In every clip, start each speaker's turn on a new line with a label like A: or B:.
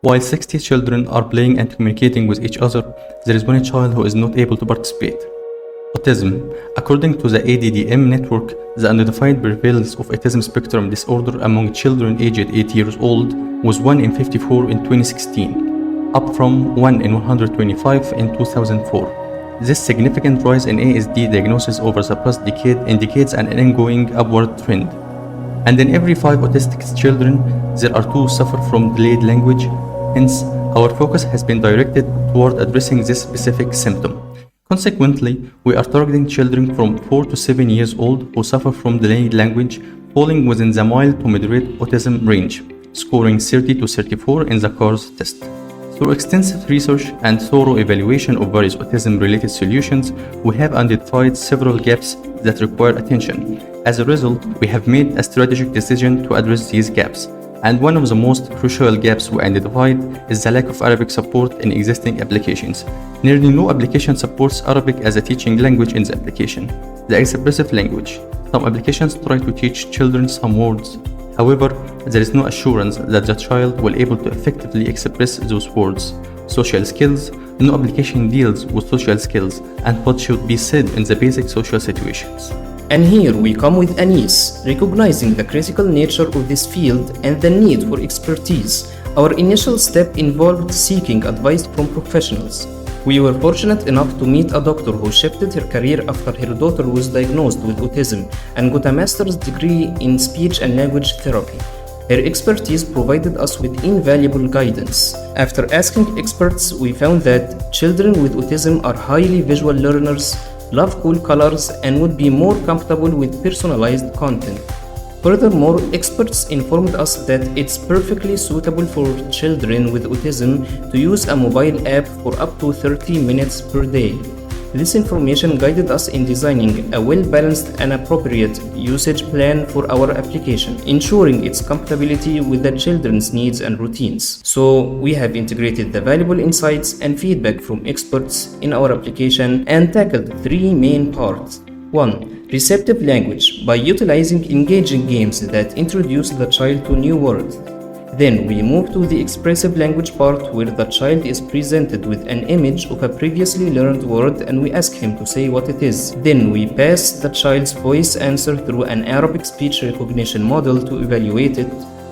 A: While 60 children are playing and communicating with each other, there is one child who is not able to participate. Autism. According to the ADDM network, the unidentified prevalence of autism spectrum disorder among children aged 8 years old was 1 in 54 in 2016, up from 1 in 125 in 2004. This significant rise in ASD diagnosis over the past decade indicates an ongoing upward trend. And in every 5 autistic children, there are 2 suffer from delayed language. Hence, our focus has been directed toward addressing this specific symptom. Consequently, we are targeting children from 4 to 7 years old who suffer from delayed language, falling within the mild to moderate autism range, scoring 30 to 34 in the CARS test. Through extensive research and thorough evaluation of various autism-related solutions, we have identified several gaps that require attention. As a result, we have made a strategic decision to address these gaps. And one of the most crucial gaps we identified is the lack of Arabic support in existing applications. Nearly no application supports Arabic as a teaching language in the application. The expressive language. Some applications try to teach children some words. However, there is no assurance that the child will be able to effectively express those words. Social skills. No application deals with social skills and what should be said in the basic social situations.
B: And here we come with Anis, recognizing the critical nature of this field and the need for expertise. Our initial step involved seeking advice from professionals. We were fortunate enough to meet a doctor who shifted her career after her daughter was diagnosed with autism and got a master's degree in speech and language therapy. Her expertise provided us with invaluable guidance. After asking experts, we found that children with autism are highly visual learners, love cool colors, and would be more comfortable with personalized content. Furthermore, experts informed us that it's perfectly suitable for children with autism to use a mobile app for up to 30 minutes per day. This information guided us in designing a well-balanced and appropriate usage plan for our application, ensuring its compatibility with the children's needs and routines. So, we have integrated the valuable insights and feedback from experts in our application and tackled 3 main parts. 1. Receptive language, by utilizing engaging games that introduce the child to new words. Then we move to the expressive language part, where the child is presented with an image of a previously learned word and we ask him to say what it is. Then we pass the child's voice answer through an Arabic speech recognition model to evaluate it.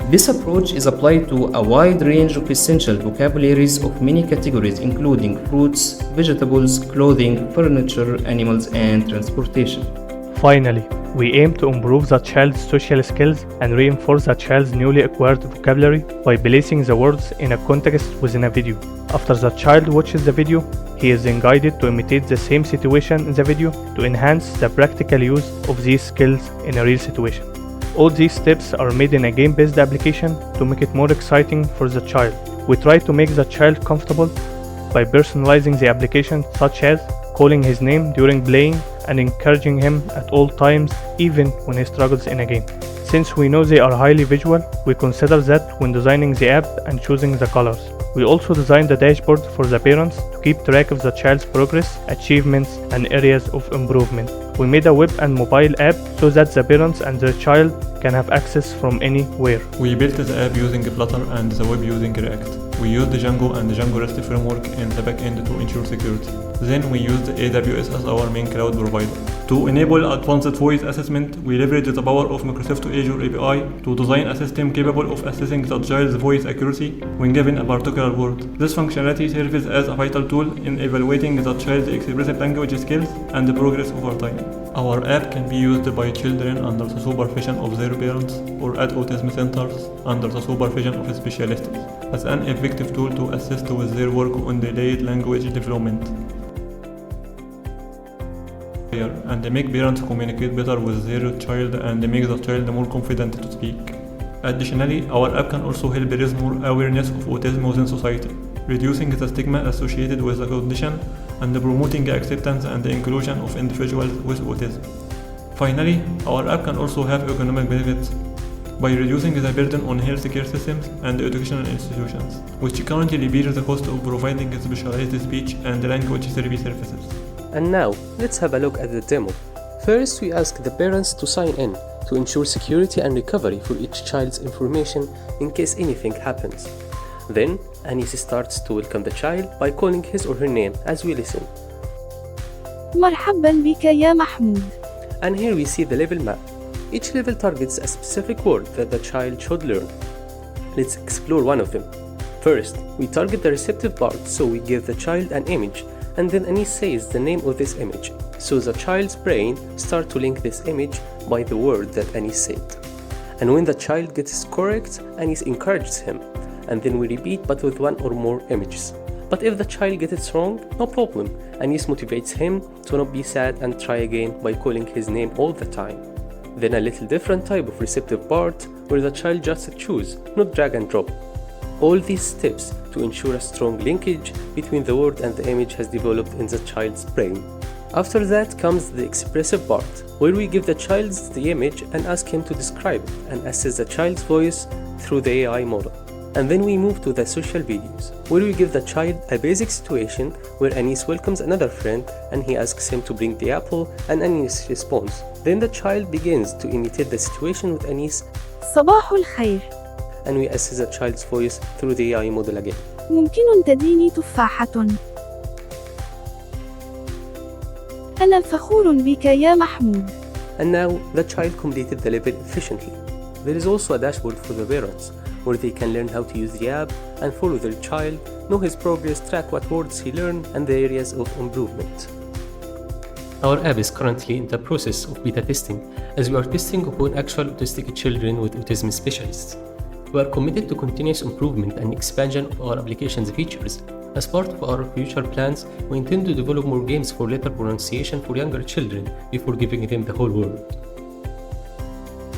B: This approach is applied to a wide range of essential vocabularies of many categories, including fruits, vegetables, clothing, furniture, animals, and transportation.
C: Finally, we aim to improve the child's social skills and reinforce the child's newly acquired vocabulary by placing the words in a context within a video. After the child watches the video, he is then guided to imitate the same situation in the video to enhance the practical use of these skills in a real situation. All these steps are made in a game-based application to make it more exciting for the child. We try to make the child comfortable by personalizing the application, such as calling his name during playing and encouraging him at all times, even when he struggles in a game. Since we know they are highly visual, we consider that when designing the app and choosing the colors. We also designed a dashboard for the parents to keep track of the child's progress, achievements, and areas of improvement. We made a web and mobile app so that the parents and their child can have access from anywhere.
D: We built the app using Flutter and the web using React. We used Django and the Django REST framework in the backend to ensure security. Then we used AWS as our main cloud provider. To enable advanced voice assessment, we leveraged the power of Microsoft Azure API to design a system capable of assessing the child's voice accuracy when given a particular word. This functionality serves as a vital tool in evaluating the child's expressive language skills and progress over time. Our app can be used by children under the supervision of their parents or at autism centers under the supervision of specialists as an effective tool to assist with their work on delayed language development and make parents communicate better with their child and make the child more confident to speak. Additionally, our app can also help raise more awareness of autism within society, reducing the stigma associated with the condition and promoting acceptance and the inclusion of individuals with autism. Finally, our app can also have economic benefits by reducing the burden on healthcare systems and educational institutions, which currently bear the cost of providing specialized speech and language therapy services.
E: And now, let's have a look at the demo. First, we ask the parents to sign in to ensure security and recovery for each child's information in case anything happens. Then, Anis starts to welcome the child by calling his or her name as we listen.
F: مرحبا بك يا محمود.
E: And here we see the level map. Each level targets a specific word that the child should learn. Let's explore one of them. First, we target the receptive part, so we give the child an image, and then Anis says the name of this image. So the child's brain starts to link this image by the word that Anis said. And when the child gets correct, Anis encourages him, and then we repeat but with one or more images. But if the child gets it wrong, no problem. Anis motivates him to not be sad and try again by calling his name all the time. Then a little different type of receptive part where the child just choose, not drag and drop. All these steps to ensure a strong linkage between the word and the image has developed in the child's brain. After that comes the expressive part, where we give the child the image and ask him to describe it and assess the child's voice through the AI model. And then we move to the social videos, where we give the child a basic situation where Anis welcomes another friend and he asks him to bring the apple and Anis responds. Then the child begins to imitate the situation with Anis
F: صباح الخير.
E: and we assess the child's voice through the AI model again.
F: ممكن تديني تفاحة؟ أنا فخور بك يا محمود.
E: And now the child completed the level efficiently. There is also a dashboard for the parents, where they can learn how to use the app and follow their child, know his progress, track what words he learned, and the areas of improvement.
B: Our app is currently in the process of beta testing, as we are testing upon actual autistic children with autism specialists. We are committed to continuous improvement and expansion of our application's features. As part of our future plans, we intend to develop more games for letter pronunciation for younger children before giving them the whole world.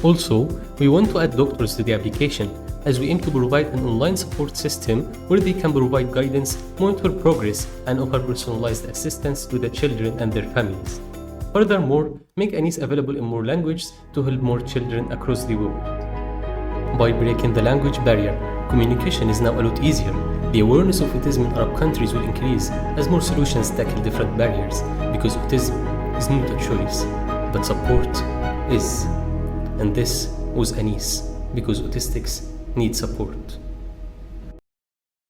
B: Also, we want to add doctors to the application, as we aim to provide an online support system where they can provide guidance, monitor progress, and offer personalized assistance to the children and their families. Furthermore, make Anis available in more languages to help more children across the world. By breaking the language barrier, communication is now a lot easier. The awareness of autism in Arab countries will increase as more solutions tackle different barriers, because autism is not a choice, but support is. And this was Anis, because autistics need support.